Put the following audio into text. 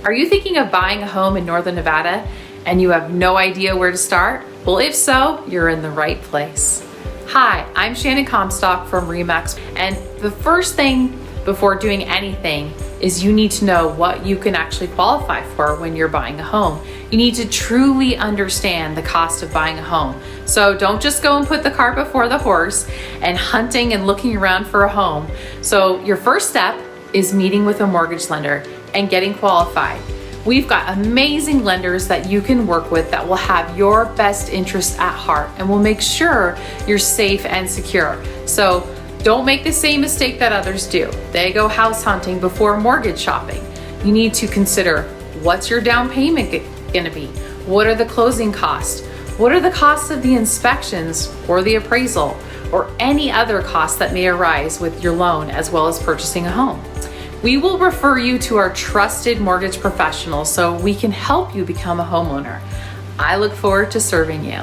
Are you thinking of buying a home in Northern Nevada and you have no idea where to start? Well, if so, you're in the right place. Hi, I'm Shannon Comstock from Remax, and the first thing before doing anything is you need to know what you can actually qualify for when you're buying a home. You need to truly understand the cost of buying a home. So don't just go and put the cart before the horse and hunting and looking around for a home. So your first step is meeting with a mortgage lender and getting qualified. We've got amazing lenders that you can work with that will have your best interests at heart and will make sure you're safe and secure. So don't make the same mistake that others do. They go house hunting before mortgage shopping. You need to consider, what's your down payment gonna be? What are the closing costs? What are the costs of the inspections or the appraisal or any other costs that may arise with your loan as well as purchasing a home? We will refer you to our trusted mortgage professionals so we can help you become a homeowner. I look forward to serving you.